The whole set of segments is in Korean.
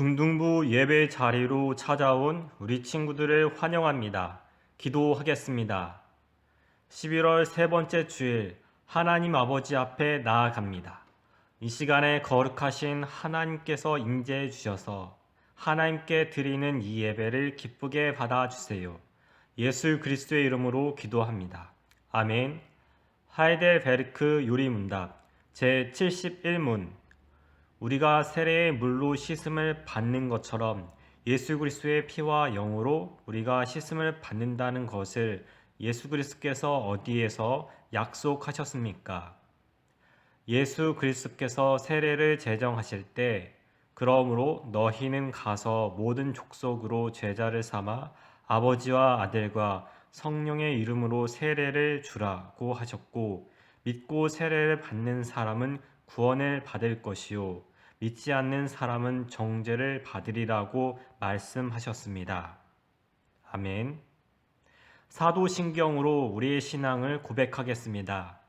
중등부 예배 자리로 찾아온 우리 친구들을 환영합니다. 기도하겠습니다. 11월 세 번째 주일 하나님 아버지 앞에 나아갑니다. 이 시간에 거룩하신 하나님께서 임재해 주셔서 하나님께 드리는 이 예배를 기쁘게 받아주세요. 예수 그리스도의 이름으로 기도합니다. 아멘. 하이델베르크 요리문답 제71문 우리가 세례의 물로 씻음을 받는 것처럼 예수 그리스도의 피와 영으로 우리가 씻음을 받는다는 것을 예수 그리스도께서 어디에서 약속하셨습니까? 예수 그리스도께서 세례를 제정하실 때 그러므로 너희는 가서 모든 족속으로 제자를 삼아 아버지와 아들과 성령의 이름으로 세례를 주라고 하셨고 믿고 세례를 받는 사람은 구원을 받을 것이요 믿지 않는 사람은 정죄를 받으리라고 말씀하셨습니다. 아멘. 사도신경으로 우리의 신앙을 고백하겠습니다.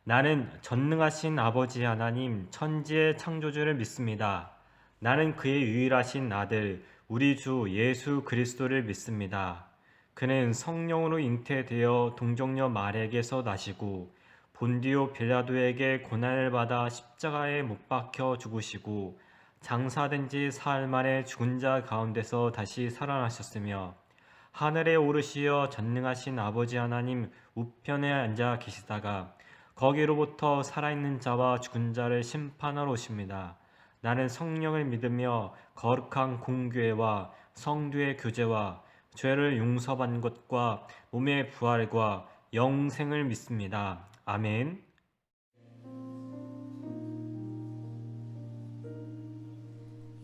나는 전능하신 아버지 하나님 천지의 창조주를 믿습니다. 나는 그의 유일하신 아들 우리 주 예수 그리스도를 믿습니다. 그는 성령으로 잉태되어 동정녀 마리아에게서 나시고 본디오 빌라도에게 고난을 받아 십자가에 못 박혀 죽으시고 장사된 지 사흘 만에 죽은 자 가운데서 다시 살아나셨으며 하늘에 오르시어 전능하신 아버지 하나님 우편에 앉아 계시다가 거기로부터 살아있는 자와 죽은 자를 심판하러 오십니다. 나는 성령을 믿으며 거룩한 공교회와 성도의 교제와 죄를 용서받는 것과 몸의 부활과 영생을 믿습니다. 아멘.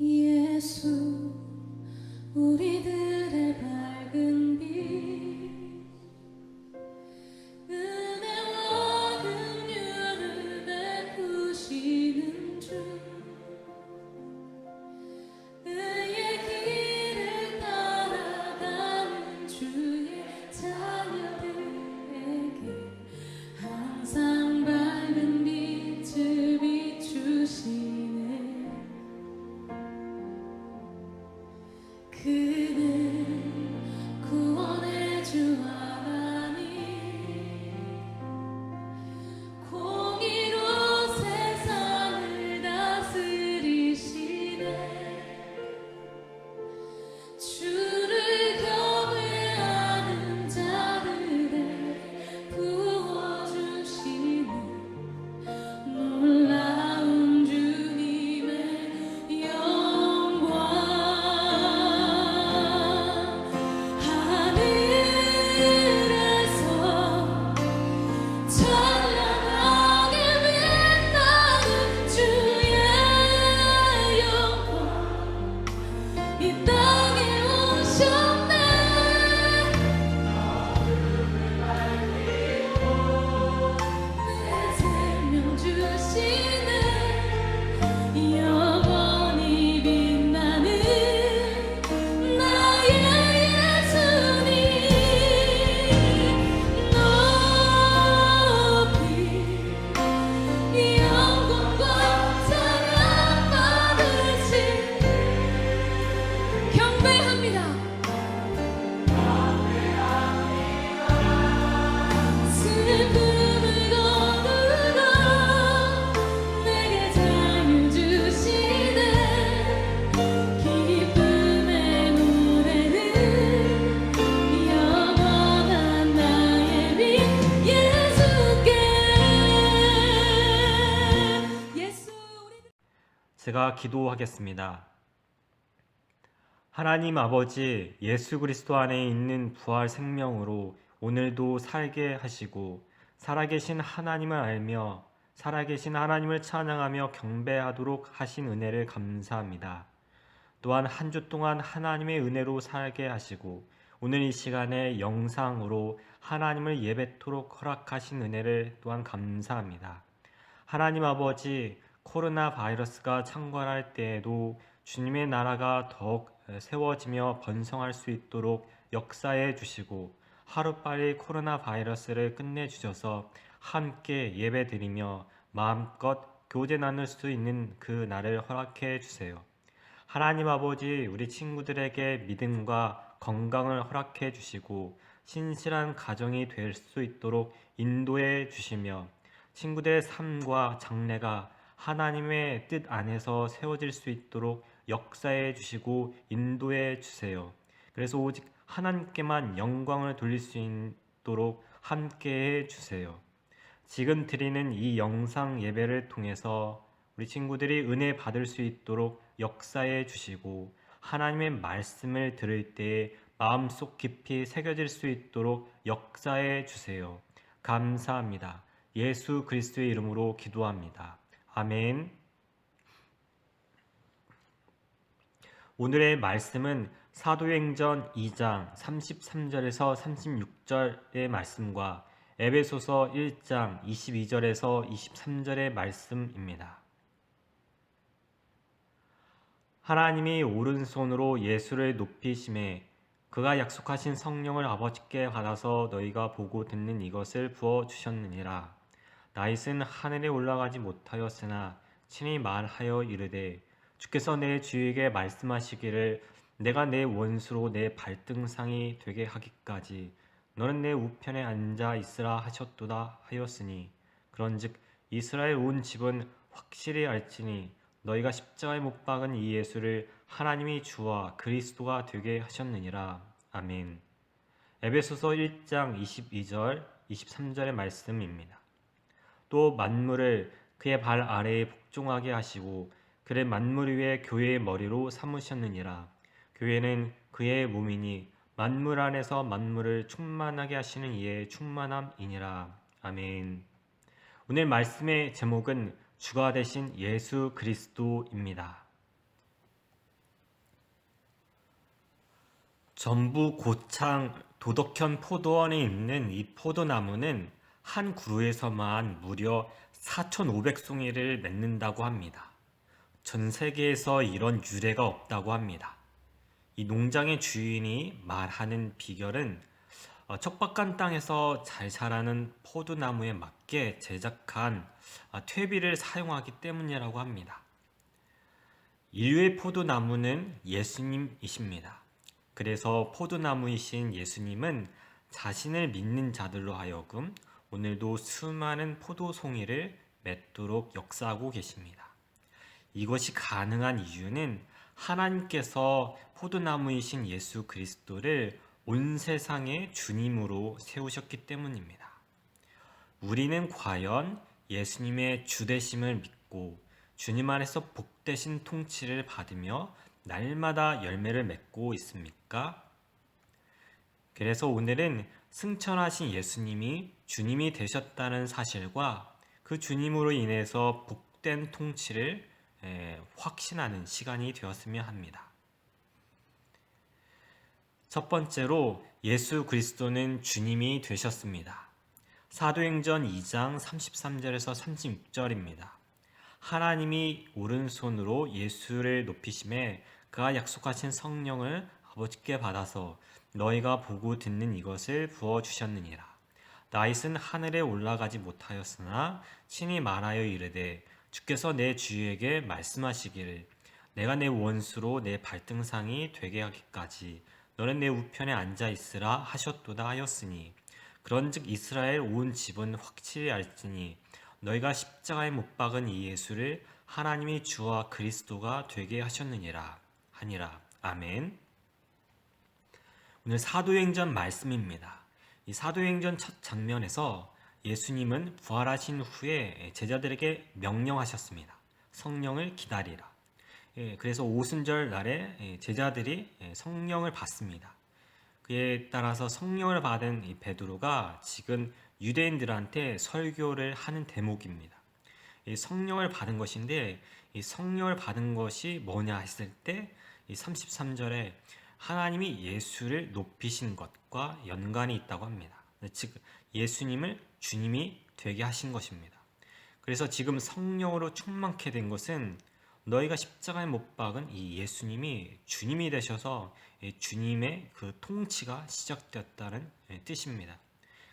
예수 우리들의 밝은 빛 은혜와 긍휼을 베푸시는 주 의의 길을 따라가는 주의 자녀들에게 항상 밝은 빛을 비추시네. 그는 구원의 주 하나님 공의로 세상을 다스리시네. 주를 경외하는 자들에게 부어주시는 놀라운 주님의 영광. 하늘에서 찬양하게 빛나는 주의 영광 이 땅에 오셨네. 내 생명 주시는 영원히 빛나는 나의 예수님 높이 영광과 찬양 받으신 경배합니다. 슬픔을 거두고 내게 자유 주시네. 기쁨의 노래는 영원한 나의 빛 예수께. 예수 우리들 제가 기도하겠습니다. 하나님 아버지 예수 그리스도 안에 있는 부활 생명으로 오늘도 살게 하시고 살아계신 하나님을 알며 살아계신 하나님을 찬양하며 경배하도록 하신 은혜를 감사합니다. 또한 한 주 동안 하나님의 은혜로 살게 하시고 오늘 이 시간에 영상으로 하나님을 예배토록 허락하신 은혜를 또한 감사합니다. 하나님 아버지 코로나 바이러스가 창궐할 때에도 주님의 나라가 더욱 세워지며 번성할 수 있도록 역사해 주시고 하루빨리 코로나 바이러스를 끝내주셔서 함께 예배드리며 마음껏 교제 나눌 수 있는 그 날을 허락해 주세요. 하나님 아버지, 우리 친구들에게 믿음과 건강을 허락해 주시고 신실한 가정이 될 수 있도록 인도해 주시며 친구들의 삶과 장래가 하나님의 뜻 안에서 세워질 수 있도록 역사해 주시고 인도해 주세요. 그래서 오직 하나님께만 영광을 돌릴 수 있도록 함께해 주세요. 지금 드리는 이 영상 예배를 통해서 우리 친구들이 은혜 받을 수 있도록 역사해 주시고 하나님의 말씀을 들을 때에 마음속 깊이 새겨질 수 있도록 역사해 주세요. 감사합니다. 예수 그리스도의 이름으로 기도합니다. 아멘. 오늘의 말씀은 사도행전 2장 33절에서 36절의 말씀과 에베소서 1장 22절에서 23절의 말씀입니다. 하나님이 오른손으로 예수를 높이심에 그가 약속하신 성령을 아버지께 받아서 너희가 보고 듣는 이것을 부어 주셨느니라. 다윗은 하늘에 올라가지 못하였으나 친히 말하여 이르되 주께서 내 주에게 말씀하시기를 내가 내 원수로 내 발등상이 되게 하기까지 너는 내 우편에 앉아 있으라 하셨도다 하였으니 그런즉 이스라엘 온 집은 확실히 알지니 너희가 십자가에 못 박은 이 예수를 하나님이 주와 그리스도가 되게 하셨느니라. 아멘. 에베소서 1장 22절 23절의 말씀입니다. 또 만물을 그의 발 아래에 복종하게 하시고 그의 만물 위에 교회의 머리로 삼으셨느니라. 교회는 그의 몸이니 만물 안에서 만물을 충만하게 하시는 이의 충만함이니라. 아멘. 오늘 말씀의 제목은 주가 되신 예수 그리스도입니다. 전북 고창 도덕현 포도원에 있는 이 포도나무는 한 그루에서만 무려 4,500송이를 맺는다고 합니다. 전 세계에서 이런 유래가 없다고 합니다. 이 농장의 주인이 말하는 비결은 척박한 땅에서 잘 자라는 포도나무에 맞게 제작한 퇴비를 사용하기 때문이라고 합니다. 인류의 포도나무는 예수님이십니다. 그래서 포도나무이신 예수님은 자신을 믿는 자들로 하여금 오늘도 수많은 포도송이를 맺도록 역사하고 계십니다. 이것이 가능한 이유는 하나님께서 포도나무이신 예수 그리스도를 온 세상의 주님으로 세우셨기 때문입니다. 우리는 과연 예수님의 주되심을 믿고 주님 안에서 복되신 통치를 받으며 날마다 열매를 맺고 있습니까? 그래서 오늘은 승천하신 예수님이 주님이 되셨다는 사실과 그 주님으로 인해서 복된 통치를 확신하는 시간이 되었으면 합니다. 첫 번째로 예수 그리스도는 주님이 되셨습니다. 사도행전 2장 33절에서 36절입니다. 하나님이 오른손으로 예수를 높이심에 그가 약속하신 성령을 아버지께 받아서 너희가 보고 듣는 이것을 부어주셨느니라. 다윗은 하늘에 올라가지 못하였으나 친히 말하여 이르되 주께서 내 주에게 말씀하시기를 내가 내 원수로 내 발등상이 되게 하기까지 너는 내 우편에 앉아 있으라 하셨도다 하였으니 그런즉 이스라엘 온 집은 확실히 알지니 너희가 십자가에 못 박은 이 예수를 하나님이 주와 그리스도가 되게 하셨느니라 하니라. 아멘. 오늘 사도행전 말씀입니다. 이 사도행전 첫 장면에서 예수님은 부활하신 후에 제자들에게 명령하셨습니다. 성령을 기다리라. 그래서 오순절 날에 제자들이 성령을 받습니다. 그에 따라서 성령을 받은 이 베드로가 지금 유대인들한테 설교를 하는 대목입니다. 이 성령을 받은 것인데 이 성령을 받은 것이 뭐냐 했을 때 이 33절에 하나님이 예수를 높이신 것과 연관이 있다고 합니다. 즉 예수님을 주님이 되게 하신 것입니다. 그래서 지금 성령으로 충만케 된 것은 너희가 십자가에 못 박은 이 예수님이 주님이 되셔서 주님의 그 통치가 시작되었다는 뜻입니다.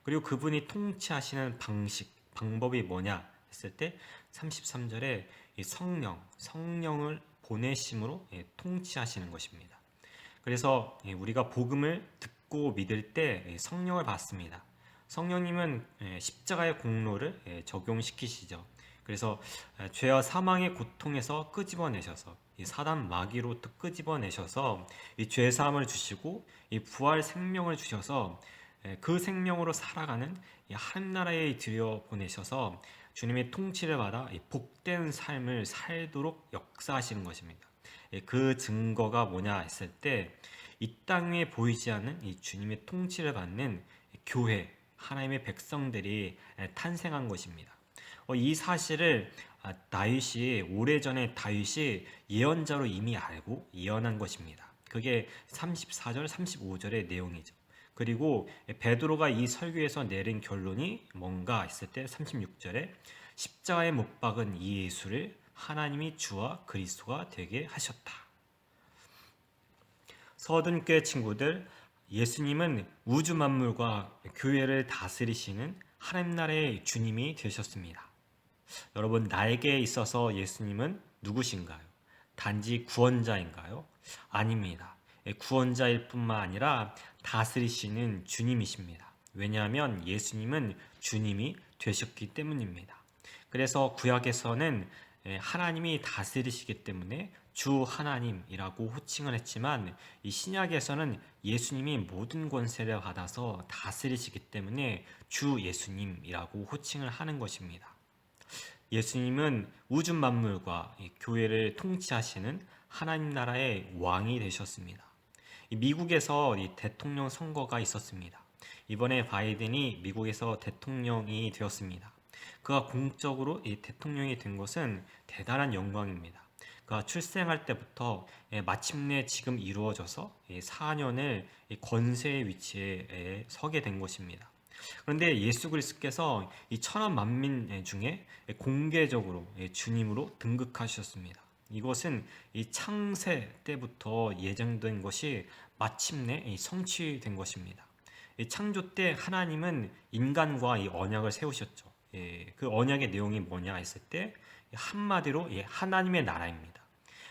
그리고 그분이 통치하시는 방법이 뭐냐 했을 때 33절에 이 성령을 보내심으로 통치하시는 것입니다. 그래서 우리가 복음을 듣고 믿을 때 성령을 받습니다. 성령님은 십자가의 공로를 적용시키시죠. 그래서 죄와 사망의 고통에서 끄집어내셔서 이 사단 마귀로부터 끄집어내셔서 이 죄 사함을 주시고 이 부활 생명을 주셔서 그 생명으로 살아가는 이 하나님 나라에 들여 보내셔서 주님의 통치를 받아 이 복된 삶을 살도록 역사하시는 것입니다. 그 증거가 뭐냐 했을 때 이 땅에 보이지 않는 이 주님의 통치를 받는 교회, 하나님의 백성들이 탄생한 것입니다. 이 사실을 다윗이 오래전에 다윗이 예언자로 이미 알고 예언한 것입니다. 그게 34절, 35절의 내용이죠. 그리고 베드로가 이 설교에서 내린 결론이 뭔가 했을 때 36절에 십자가에 못 박은 이 예수를 하나님이 주와 그리스도가 되게 하셨다. 서든교회 친구들, 예수님은 우주 만물과 교회를 다스리시는 하나님 나라의 주님이 되셨습니다. 여러분, 나에게 있어서 예수님은 누구신가요? 단지 구원자인가요? 아닙니다. 구원자일 뿐만 아니라 다스리시는 주님이십니다. 왜냐하면 예수님은 주님이 되셨기 때문입니다. 그래서 구약에서는 하나님이 다스리시기 때문에 주 하나님이라고 호칭을 했지만 이 신약에서는 예수님이 모든 권세를 받아서 다스리시기 때문에 주 예수님이라고 호칭을 하는 것입니다. 예수님은 우주 만물과 교회를 통치하시는 하나님 나라의 왕이 되셨습니다. 미국에서 대통령 선거가 있었습니다. 이번에 바이든이 미국에서 대통령이 되었습니다. 그가 공적으로 대통령이 된 것은 대단한 영광입니다. 그가 출생할 때부터 마침내 지금 이루어져서 4년을 권세의 위치에 서게 된 것입니다. 그런데 예수 그리스도께서 이 천하 만민 중에 공개적으로 주님으로 등극하셨습니다. 이것은 이 창세 때부터 예정된 것이 마침내 성취된 것입니다. 창조 때 하나님은 인간과 이 언약을 세우셨죠. 그 언약의 내용이 뭐냐 했을 때 한마디로 하나님의 나라입니다.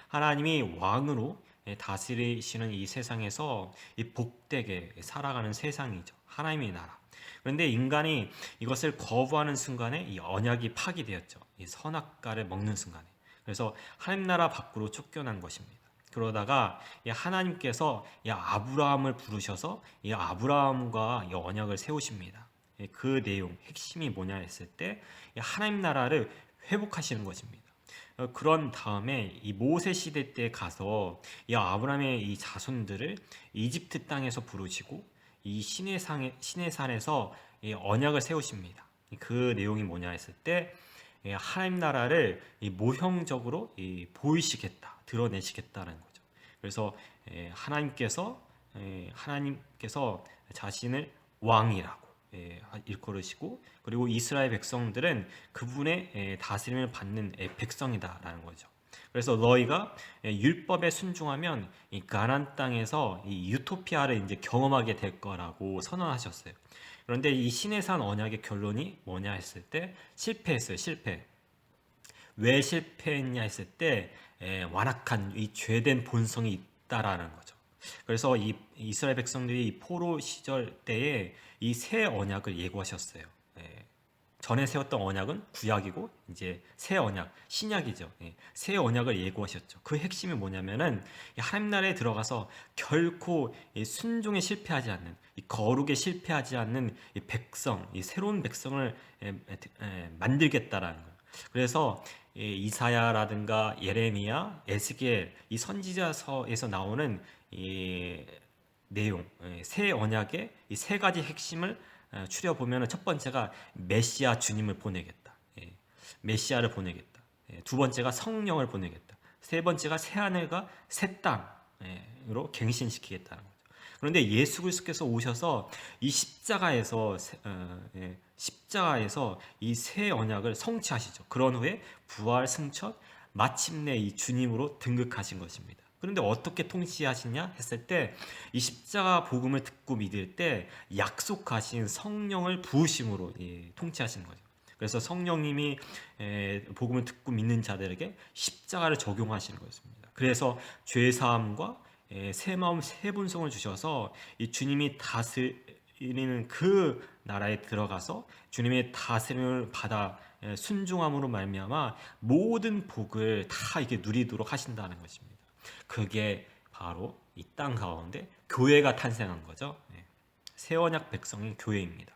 하나님이 왕으로 다스리시는 이 세상에서 이 복되게 살아가는 세상이죠. 하나님의 나라. 그런데 인간이 이것을 거부하는 순간에 이 언약이 파기되었죠. 이 선악과를 먹는 순간에. 그래서 하나님 나라 밖으로 쫓겨난 것입니다. 그러다가 하나님께서 아브라함을 부르셔서 이 아브라함과 언약을 세우십니다. 그 내용, 핵심이 뭐냐 했을 때 하나님 나라를 회복하시는 것입니다. 그런 다음에 이 모세 시대 때 가서 이 아브라함의 이 자손들을 이집트 땅에서 부르시고 이 시내산에서 이 언약을 세우십니다. 그 내용이 뭐냐 했을 때 하나님 나라를 모형적으로 보이시겠다, 드러내시겠다는 거죠. 그래서 하나님께서 자신을 왕이라고 일컬으시고, 그리고 이스라엘 백성들은 그분의 다스림을 받는 백성이다라는 거죠. 그래서 너희가 율법에 순종하면 이 가나안 땅에서 이 유토피아를 이제 경험하게 될 거라고 선언하셨어요. 그런데 이 시내산 언약의 결론이 뭐냐 했을 때 실패했어요. 실패. 왜 실패했냐 했을 때 완악한 이 죄된 본성이 있다라는 거죠. 그래서 이 이스라엘 백성들이 이 포로 시절 때에 이 새 언약을 예고하셨어요. 전에 세웠던 언약은 구약이고 이제 새 언약, 신약이죠. 새 언약을 예고하셨죠. 그 핵심이 뭐냐면은 하나님 나라에 들어가서 결코 순종에 실패하지 않는, 거룩에 실패하지 않는 이 백성, 이 새로운 백성을 만들겠다라는 거예요. 그래서 이사야라든가 예레미야, 에스겔 이 선지자서에서 나오는 이 내용, 새 언약의 이 세 가지 핵심을 추려 보면은 첫 번째가 메시아 주님을 보내겠다. 메시아를 보내겠다. 두 번째가 성령을 보내겠다. 세 번째가 새 하늘과 새 땅으로 갱신시키겠다는 거죠. 그런데 예수 그리스도께서 오셔서 이 십자가에서 이 새 언약을 성취하시죠. 그런 후에 부활 승천 마침내 이 주님으로 등극하신 것입니다. 그런데 어떻게 통치하시냐 했을 때 이 십자가 복음을 듣고 믿을 때 약속하신 성령을 부으심으로 통치하시는 거죠. 그래서 성령님이 복음을 듣고 믿는 자들에게 십자가를 적용하시는 것입니다. 그래서 죄 사함과 새 마음 새 본성을 주셔서 이 주님이 다스리는 그 나라에 들어가서 주님의 다스림을 받아 순종함으로 말미암아 모든 복을 다 이렇게 누리도록 하신다는 것입니다. 그게 바로 이 땅 가운데 교회가 탄생한 거죠. 새 언약 백성인 교회입니다.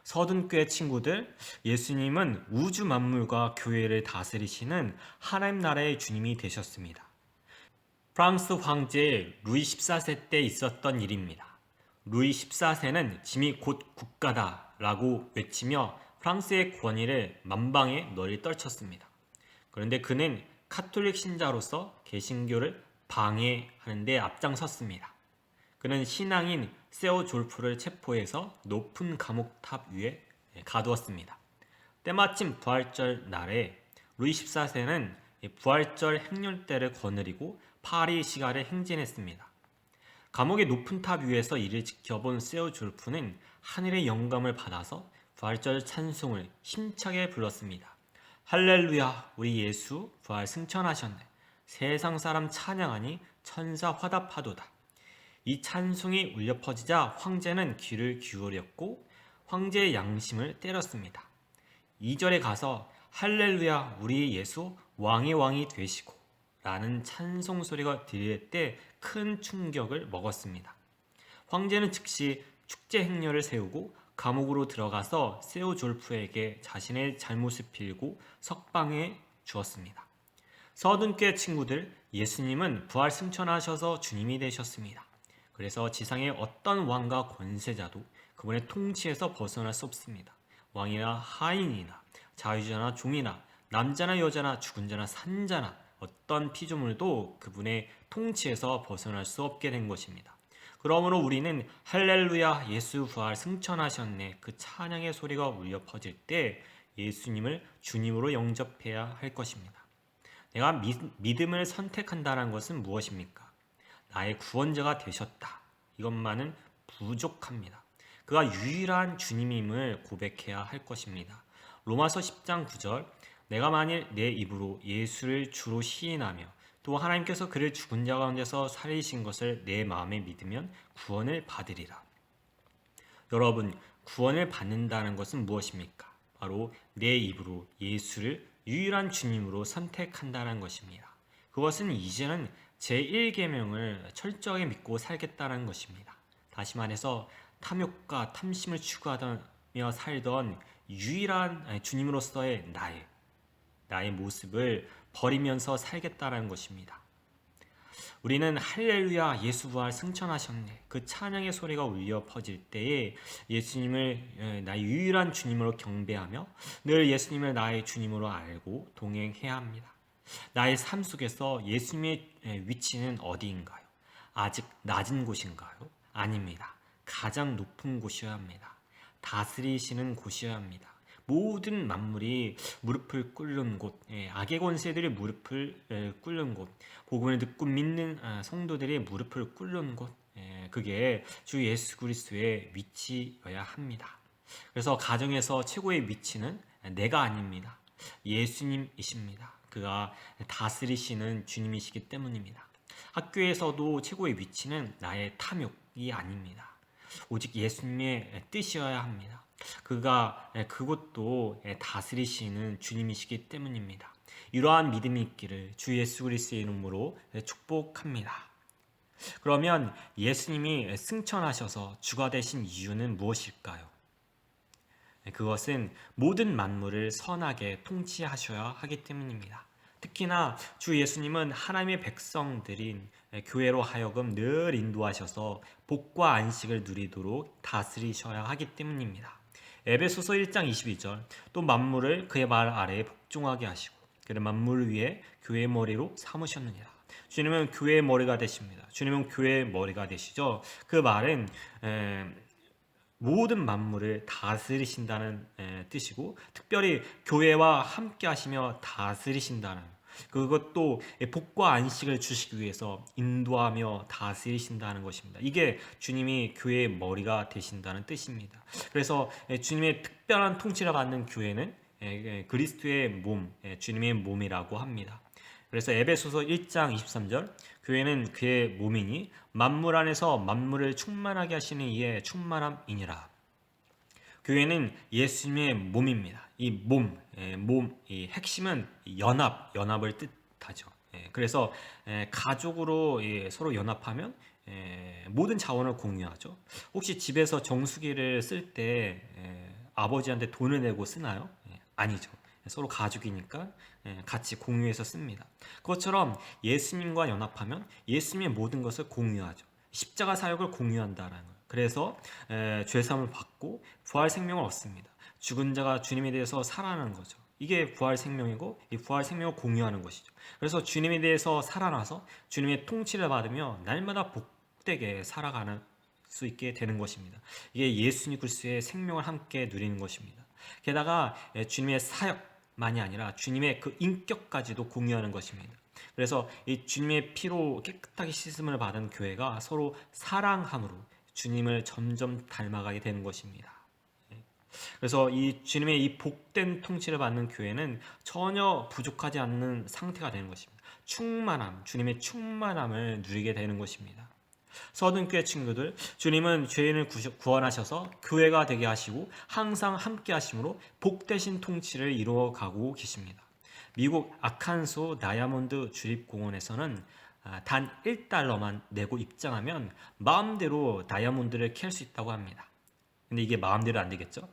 서둔교회 친구들, 예수님은 우주 만물과 교회를 다스리시는 하나님 나라의 주님이 되셨습니다. 프랑스 황제 루이 14세 때 있었던 일입니다. 루이 14세는 짐이 곧 국가다 라고 외치며 프랑스의 권위를 만방에 널리 떨쳤습니다. 그런데 그는 카톨릭 신자로서 개신교를 방해하는 데 앞장섰습니다. 그는 신앙인 세오 졸프를 체포해서 높은 감옥탑 위에 가두었습니다. 때마침 부활절 날에 루이 14세는 부활절 행렬대를 거느리고 파리 시가를 행진했습니다. 감옥의 높은 탑 위에서 이를 지켜본 세오 졸프는 하늘의 영감을 받아서 부활절 찬송을 힘차게 불렀습니다. 할렐루야, 우리 예수 부활 승천하셨네. 세상 사람 찬양하니 천사 화답하도다. 이 찬송이 울려 퍼지자 황제는 귀를 기울였고 황제의 양심을 때렸습니다. 2절에 가서 할렐루야, 우리 예수 왕의 왕이 되시고 라는 찬송 소리가 들릴 때 큰 충격을 먹었습니다. 황제는 즉시 축제 행렬을 세우고 감옥으로 들어가서 세오 졸프에게 자신의 잘못을 빌고 석방해 주었습니다. 서둔교회 친구들, 예수님은 부활 승천하셔서 주님이 되셨습니다. 그래서 지상의 어떤 왕과 권세자도 그분의 통치에서 벗어날 수 없습니다. 왕이나 하인이나 자유자나 종이나 남자나 여자나 죽은 자나 산 자나 어떤 피조물도 그분의 통치에서 벗어날 수 없게 된 것입니다. 그러므로 우리는 할렐루야 예수 부활 승천하셨네 그 찬양의 소리가 울려 퍼질 때 예수님을 주님으로 영접해야 할 것입니다. 내가 믿음을 선택한다는 것은 무엇입니까? 나의 구원자가 되셨다. 이것만은 부족합니다. 그가 유일한 주님임을 고백해야 할 것입니다. 로마서 10장 9절 내가 만일 내 입으로 예수를 주로 시인하며 또 하나님께서 그를 죽은 자 가운데서 살리신 것을 내 마음에 믿으면 구원을 받으리라. 여러분, 구원을 받는다는 것은 무엇입니까? 바로 내 입으로 예수를 유일한 주님으로 선택한다는 것입니다. 그것은 이제는 제1계명을 철저하게 믿고 살겠다는 것입니다. 다시 말해서 탐욕과 탐심을 추구하며 살던 유일한 주님으로서의 나의 모습을 버리면서 살겠다는 것입니다. 우리는 할렐루야 예수 부활 승천하셨네 그 찬양의 소리가 울려 퍼질 때에 예수님을 나의 유일한 주님으로 경배하며 늘 예수님을 나의 주님으로 알고 동행해야 합니다. 나의 삶 속에서 예수님의 위치는 어디인가요? 아직 낮은 곳인가요? 아닙니다. 가장 높은 곳이어야 합니다. 다스리시는 곳이어야 합니다. 모든 만물이 무릎을 꿇는 곳, 악의 권세들이 무릎을 꿇는 곳, 복음을 듣고 믿는 성도들이 무릎을 꿇는 곳, 그게 주 예수 그리스도의 위치여야 합니다. 그래서 가정에서 최고의 위치는 내가 아닙니다. 예수님이십니다. 그가 다스리시는 주님이시기 때문입니다. 학교에서도 최고의 위치는 나의 탐욕이 아닙니다. 오직 예수님의 뜻이어야 합니다. 그것도 다스리시는 주님이시기 때문입니다. 이러한 믿음이 있기를 주 예수 그리스도의 이름으로 축복합니다. 그러면 예수님이 승천하셔서 주가 되신 이유는 무엇일까요? 그것은 모든 만물을 선하게 통치하셔야 하기 때문입니다. 특히나 주 예수님은 하나님의 백성들인 교회로 하여금 늘 인도하셔서 복과 안식을 누리도록 다스리셔야 하기 때문입니다. 에베소서 1장 22절 또 만물을 그의 발 아래에 복종하게 하시고 그를 만물 위에 교회의 머리로 삼으셨느니라. 주님은 교회의 머리가 되십니다. 주님은 교회의 머리가 되시죠. 그 말은 모든 만물을 다스리신다는 뜻이고 특별히 교회와 함께 하시며 다스리신다는 그것도 복과 안식을 주시기 위해서 인도하며 다스리신다는 것입니다. 이게 주님이 교회의 머리가 되신다는 뜻입니다. 그래서 주님의 특별한 통치를 받는 교회는 그리스도의 몸, 주님의 몸이라고 합니다. 그래서 에베소서 1장 23절 교회는 그의 몸이니 만물 안에서 만물을 충만하게 하시는 이의 충만함이니라. 교회는 예수님의 몸입니다. 이 이 핵심은 연합을 뜻하죠. 그래서 가족으로 서로 연합하면 모든 자원을 공유하죠. 혹시 집에서 정수기를 쓸 때 아버지한테 돈을 내고 쓰나요? 아니죠. 서로 가족이니까 같이 공유해서 씁니다. 그것처럼 예수님과 연합하면 예수님의 모든 것을 공유하죠. 십자가 사역을 공유한다라는 거예요. 그래서 죄사함을 받고 부활 생명을 얻습니다. 죽은 자가 주님에 대해서 살아나는 거죠. 이게 부활 생명이고 이 부활 생명을 공유하는 것이죠. 그래서 주님에 대해서 살아나서 주님의 통치를 받으며 날마다 복되게 살아가는 수 있게 되는 것입니다. 이게 예수님 그리스도의 생명을 함께 누리는 것입니다. 게다가 주님의 사역만이 아니라 주님의 그 인격까지도 공유하는 것입니다. 그래서 이 주님의 피로 깨끗하게 씻음을 받은 교회가 서로 사랑함으로 주님을 점점 닮아가게 되는 것입니다. 그래서 이 주님의 이 복된 통치를 받는 교회는 전혀 부족하지 않는 상태가 되는 것입니다. 주님의 충만함을 누리게 되는 것입니다. 서든교회 친구들, 주님은 죄인을 구원하셔서 교회가 되게 하시고 항상 함께 하심으로 복되신 통치를 이루어가고 계십니다. 미국 아칸소 다이아몬드 주립공원에서는 단 $1만 내고 입장하면 마음대로 다이아몬드를 캘 수 있다고 합니다. 근데 이게 마음대로 안 되겠죠?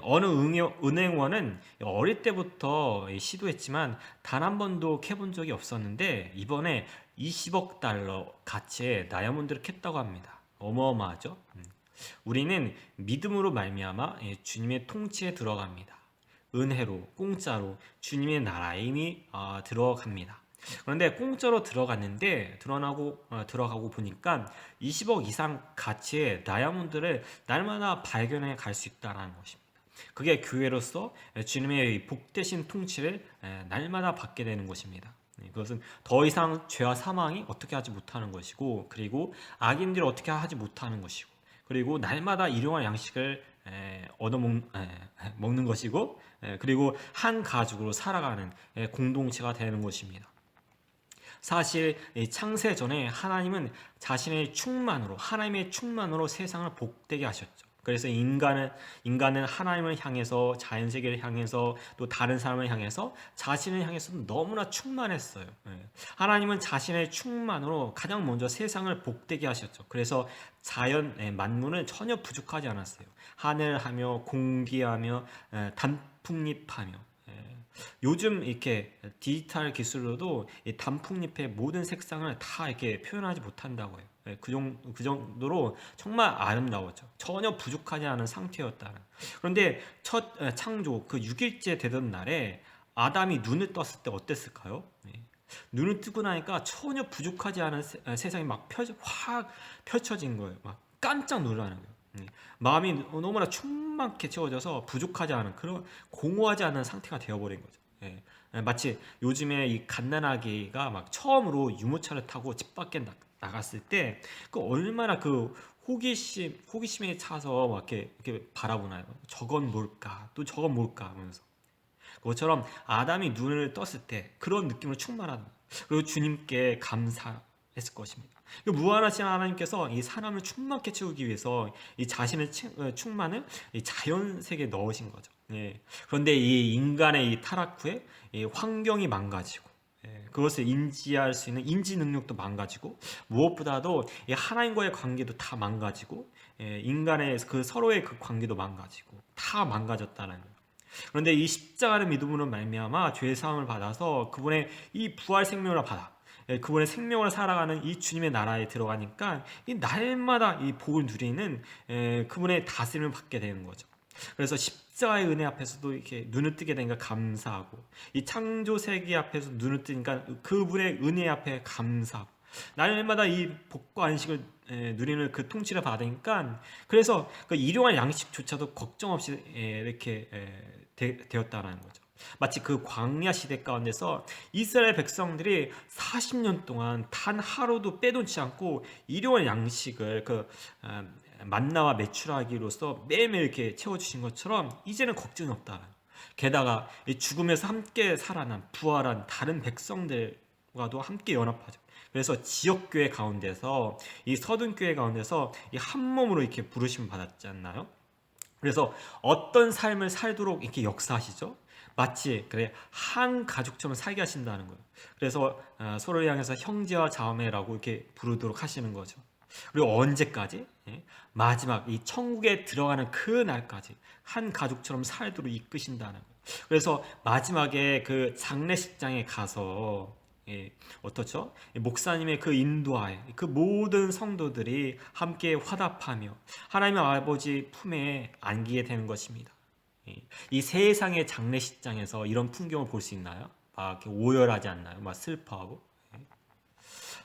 어느 은행원은 어릴 때부터 시도했지만 단 한 번도 캐본 적이 없었는데 이번에 $20억 가치의 다이아몬드를 캤다고 합니다. 어마어마하죠? 우리는 믿음으로 말미암아 주님의 통치에 들어갑니다. 은혜로 공짜로 주님의 나라에 이미 들어갑니다. 그런데 공짜로 들어갔는데 들어가고 보니까 20억 이상 가치의 다이아몬드를 날마다 발견해 갈 수 있다는 것입니다. 그게 교회로서 주님의 복되신 통치를 날마다 받게 되는 것입니다. 그것은 더 이상 죄와 사망이 어떻게 하지 못하는 것이고, 그리고 악인들이 어떻게 하지 못하는 것이고, 그리고 날마다 일용할 양식을 먹는 것이고, 그리고 한 가족으로 살아가는 공동체가 되는 것입니다. 사실 창세 전에 하나님은 하나님의 충만으로 세상을 복되게 하셨죠. 그래서 인간은 하나님을 향해서, 자연세계를 향해서, 또 다른 사람을 향해서, 자신을 향해서도 너무나 충만했어요. 하나님은 자신의 충만으로 가장 먼저 세상을 복되게 하셨죠. 그래서 자연 만물은 전혀 부족하지 않았어요. 하늘하며 공기하며 단풍잎하며. 요즘 이렇게 디지털 기술로도 이 단풍잎의 모든 색상을 다 이렇게 표현하지 못한다고 해요. 그 정도로 정말 아름다웠죠. 전혀 부족하지 않은 상태였다는. 그런데 첫 창조 그 6일째 되던 날에 아담이 눈을 떴을 때 어땠을까요? 눈을 뜨고 나니까 전혀 부족하지 않은 세상이 막 확 펼쳐진 거예요. 막 깜짝 놀라는 거예요. 마음이 너무나 충만케 채워져서 부족하지 않은, 그런 공허하지 않은 상태가 되어버린 거죠. 마치 요즘에 이 갓난아기가 막 처음으로 유모차를 타고 집 밖에 나갔을 때 그 얼마나 그 호기심에 차서 막 이렇게 바라보나요? 저건 뭘까? 또 저건 뭘까? 하면서. 그것처럼 아담이 눈을 떴을 때 그런 느낌으로 충만하다. 그리고 주님께 감사했을 것입니다. 무한하신 하나님께서 이 사람을 충만케 채우기 위해서 이 자신의 충만을 이 자연 세계에 넣으신 거죠. 그런데 이 인간의 이 타락 후에 이 환경이 망가지고, 그것을 인지할 수 있는 인지 능력도 망가지고, 무엇보다도 이 하나님과의 관계도 다 망가지고, 인간의 그 서로의 그 관계도 망가지고 다 망가졌다는 거예요. 그런데 이 십자가를 믿음으로 말미암아 죄 사함을 받아서 그분의 이 부활 생명을 받아 그분의 생명을 살아가는 이 주님의 나라에 들어가니까 이 날마다 이 복을 누리는 그분의 다스림을 받게 되는 거죠. 그래서 십자가의 은혜 앞에서도 이렇게 눈을 뜨게 되니까 감사하고, 이 창조 세계 앞에서 눈을 뜨니까 그분의 은혜 앞에 감사하고, 날마다 이 복과 안식을 누리는 그 통치를 받으니까, 그래서 그 일용할 양식조차도 걱정 없이 이렇게 되었다라는 거죠. 마치 그 광야 시대 가운데서 이스라엘 백성들이 40년 동안 단 하루도 빼놓지 않고 일용할 양식을 만나와 메추라기로서 매일매일 이렇게 채워주신 것처럼 이제는 걱정이 없다. 게다가 이 죽음에서 함께 살아난 부활한 다른 백성들과도 함께 연합하죠. 그래서 지역교회 가운데서 이 서둔교회 가운데서 이 한 몸으로 이렇게 부르심 받았지 않나요? 그래서 어떤 삶을 살도록 이렇게 역사하시죠? 마치 그래 한 가족처럼 살게 하신다는 거예요. 그래서 서로를 향해서 형제와 자매라고 이렇게 부르도록 하시는 거죠. 그리고 언제까지? 예? 마지막 이 천국에 들어가는 그 날까지 한 가족처럼 살도록 이끄신다는 거예요. 그래서 마지막에 그 장례식장에 가서 어떻죠? 목사님의 그 인도하에 그 모든 성도들이 함께 화답하며 하나님의 아버지 품에 안기게 되는 것입니다. 이 세상의 장례식장에서 이런 풍경을 볼 수 있나요? 막 이렇게 오열하지 않나요? 막 슬퍼하고.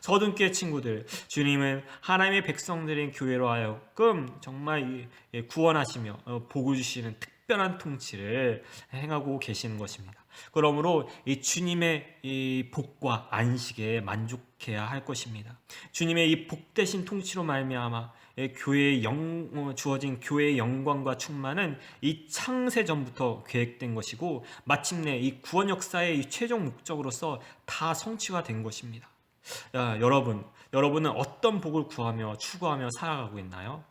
서둔교회 친구들, 주님은 하나님의 백성들인 교회로 하여금 정말 구원하시며 복을 주시는 특별한 통치를 행하고 계시는 것입니다. 그러므로 이 주님의 이 복과 안식에 만족해야 할 것입니다. 주님의 이 복되신 통치로 말미암아 교회에 주어진 교회의 영광과 충만은 이 창세 전부터 계획된 것이고 마침내 이 구원 역사의 이 최종 목적으로서 다 성취가 된 것입니다. 여러분은 어떤 복을 구하며 추구하며 살아가고 있나요?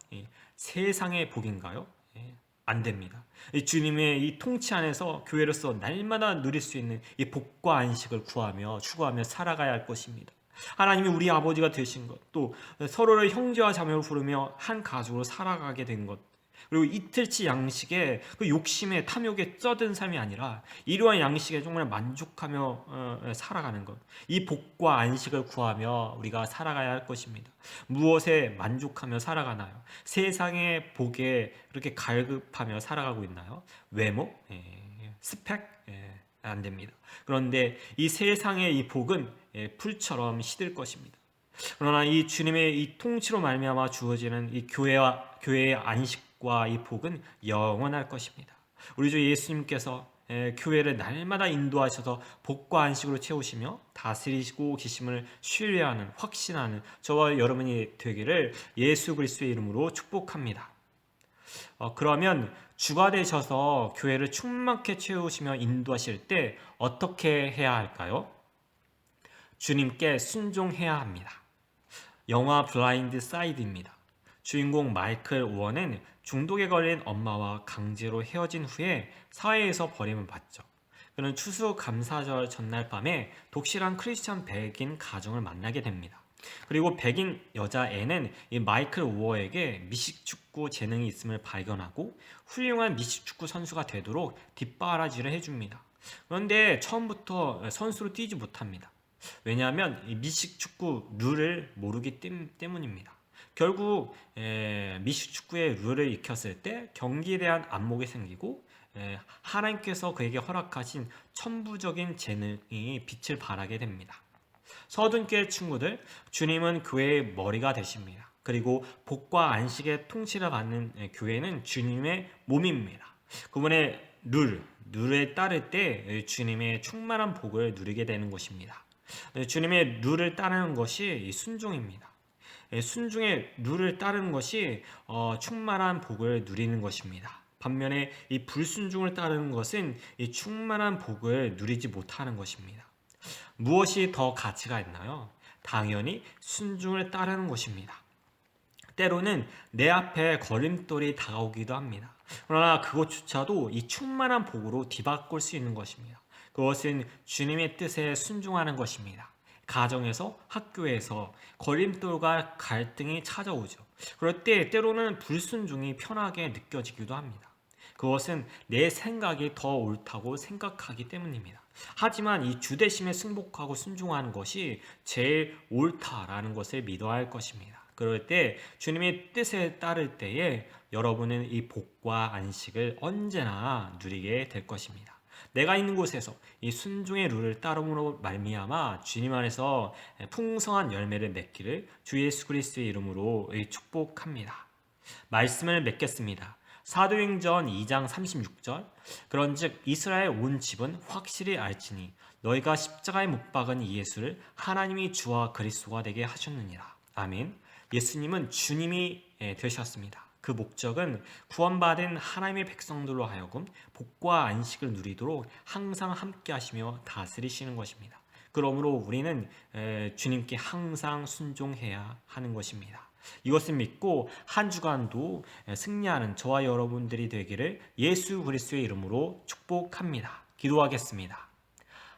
세상의 복인가요? 안 됩니다. 주님의 이 통치 안에서 교회로서 날마다 누릴 수 있는 이 복과 안식을 구하며 추구하며 살아가야 할 것입니다. 하나님이 우리 아버지가 되신 것, 또 서로를 형제와 자매로 부르며 한 가족으로 살아가게 된 것, 그리고 이틀치 양식에 그 욕심에 탐욕에 쩌든 삶이 아니라 이러한 양식에 정말 만족하며 살아가는 것, 이 복과 안식을 구하며 우리가 살아가야 할 것입니다. 무엇에 만족하며 살아가나요? 세상의 복에 그렇게 갈급하며 살아가고 있나요? 외모? 스펙? 안 됩니다. 그런데 이 세상의 이 복은 풀처럼 시들 것입니다. 그러나 이 주님의 이 통치로 말미암아 주어지는 이 교회의 안식과 이 복은 영원할 것입니다. 우리 주 예수님께서 교회를 날마다 인도하셔서 복과 안식으로 채우시며 다스리시고 계심을 신뢰하는 확신하는 저와 여러분이 되기를 예수 그리스도의 이름으로 축복합니다. 그러면 주가 되셔서 교회를 충만케 채우시며 인도하실 때 어떻게 해야 할까요? 주님께 순종해야 합니다. 영화 블라인드 사이드입니다. 주인공 마이클 오원은 중독에 걸린 엄마와 강제로 헤어진 후에 사회에서 버림을 받죠. 그는 추수감사절 전날 밤에 독실한 크리스찬 백인 가정을 만나게 됩니다. 그리고 백인 여자 애는 이 마이클 오어에게 미식축구 재능이 있음을 발견하고 훌륭한 미식축구 선수가 되도록 뒷바라지를 해줍니다. 그런데 처음부터 선수로 뛰지 못합니다. 왜냐하면 이 미식축구 룰을 모르기 때문입니다. 결국 미식축구의 룰을 익혔을 때 경기에 대한 안목이 생기고 하나님께서 그에게 허락하신 천부적인 재능이 빛을 발하게 됩니다. 서둔교회 친구들, 주님은 교회의 머리가 되십니다. 그리고 복과 안식의 통치를 받는 교회는 주님의 몸입니다. 그분의 룰에 따를 때 주님의 충만한 복을 누리게 되는 것입니다. 주님의 룰을 따르는 것이 순종입니다. 순종의 룰을 따르는 것이 충만한 복을 누리는 것입니다. 반면에 이 불순종을 따르는 것은 이 충만한 복을 누리지 못하는 것입니다. 무엇이 더 가치가 있나요? 당연히 순종을 따르는 것입니다. 때로는 내 앞에 걸림돌이 다가오기도 합니다. 그러나 그것조차도 이 충만한 복으로 뒤바꿀 수 있는 것입니다. 그것은 주님의 뜻에 순종하는 것입니다. 가정에서, 학교에서 걸림돌과 갈등이 찾아오죠. 그럴 때 때로는 불순종이 편하게 느껴지기도 합니다. 그것은 내 생각이 더 옳다고 생각하기 때문입니다. 하지만 이 주대심에 승복하고 순종하는 것이 제일 옳다라는 것을 믿어야 할 것입니다. 그럴 때 주님의 뜻에 따를 때에 여러분은 이 복과 안식을 언제나 누리게 될 것입니다. 내가 있는 곳에서 이 순종의 룰을 따름으로 말미암아 주님 안에서 풍성한 열매를 맺기를 주 예수 그리스도의 이름으로 축복합니다. 말씀을 맺겠습니다. 사도행전 2장 36절 그런즉 이스라엘 온 집은 확실히 알지니 너희가 십자가에 못 박은 이 예수를 하나님이 주와 그리스도가 되게 하셨느니라. 아멘. 예수님은 주님이 되셨습니다. 그 목적은 구원받은 하나님의 백성들로 하여금 복과 안식을 누리도록 항상 함께 하시며 다스리시는 것입니다. 그러므로 우리는 주님께 항상 순종해야 하는 것입니다. 이것을 믿고 한 주간도 승리하는 저와 여러분들이 되기를 예수 그리스도의 이름으로 축복합니다. 기도하겠습니다.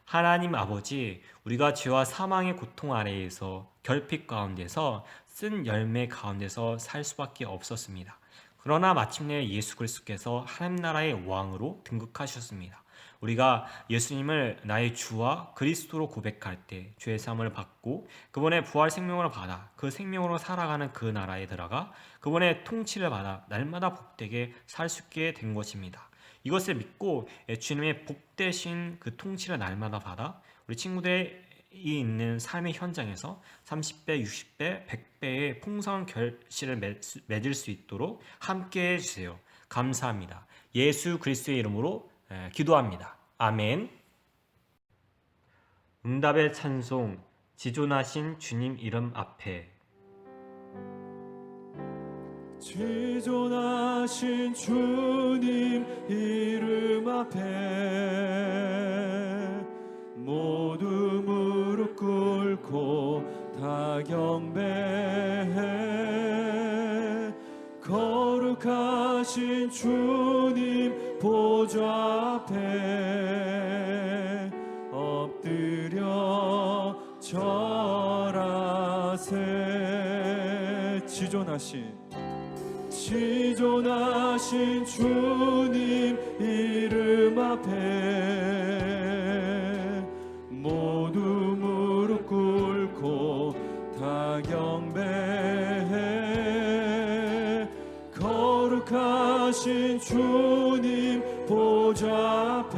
하나님 아버지, 우리가 죄와 사망의 고통 아래에서 결핍 가운데서 쓴 열매 가운데서 살 수밖에 없었습니다. 그러나 마침내 예수 그리스도께서 하나님 나라의 왕으로 등극하셨습니다. 우리가 예수님을 나의 주와 그리스도로 고백할 때 죄의 사함을 받고 그분의 부활 생명을 받아 그 생명으로 살아가는 그 나라에 들어가 그분의 통치를 받아 날마다 복되게 살 수 있게 된 것입니다. 이것을 믿고 주님의 복되신 그 통치를 날마다 받아 우리 친구들이 있는 삶의 현장에서 30배, 60배, 100배의 풍성한 결실을 맺을 수 있도록 함께 해주세요. 감사합니다. 예수 그리스도의 이름으로 기도합니다. 아멘. 응답의 찬송, 지존하신 주님 이름 앞에. 지존하신 주님 이름 앞에 모두 무릎 꿇고 다 경배해. 거룩하신 주님 보좌 앞에 엎드려 절하세. 지존하신 주님 이름 앞에 모두 무릎 꿇고 다 경배해. 거룩하신 주님 보좌 앞에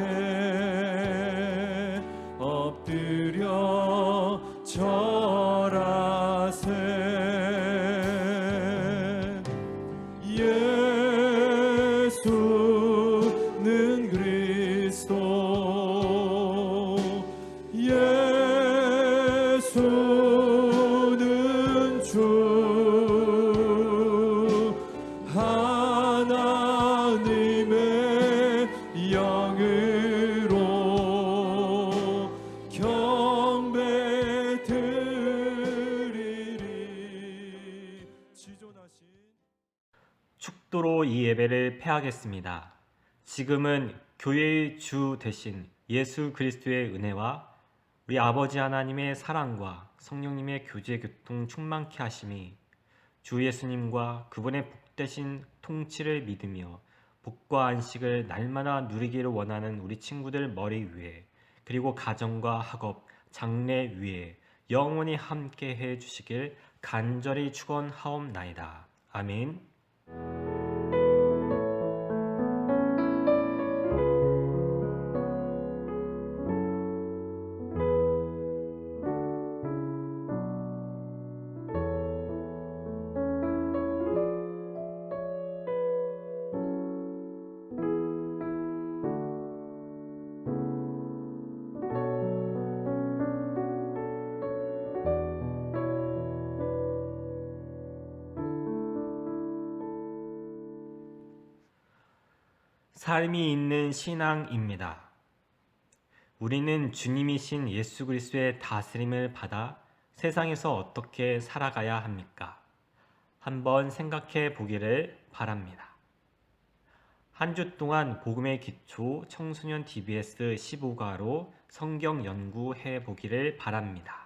엎드려 절하세. 예수는 그리스도, 예수는 주, 하나님의 영으로 경배 드리리. 지존하신 축도로 이 예배를 폐하겠습니다. 지금은 교회의 주 되신 예수 그리스도의 은혜와 우리 아버지 하나님의 사랑과 성령님의 교제 교통 충만케 하심이 주 예수님과 그분의 복되신 통치를 믿으며 복과 안식을 날마다 누리기를 원하는 우리 친구들 머리 위에 그리고 가정과 학업, 장래 위에 영원히 함께 해 주시길 간절히 축원하옵나이다. 아멘. 삶이 있는 신앙입니다. 우리는 주님이신 예수 그리스도의 다스림을 받아 세상에서 어떻게 살아가야 합니까? 한번 생각해 보기를 바랍니다. 한 주 동안 복음의 기초 청소년 DBS 15과로 성경 연구해 보기를 바랍니다.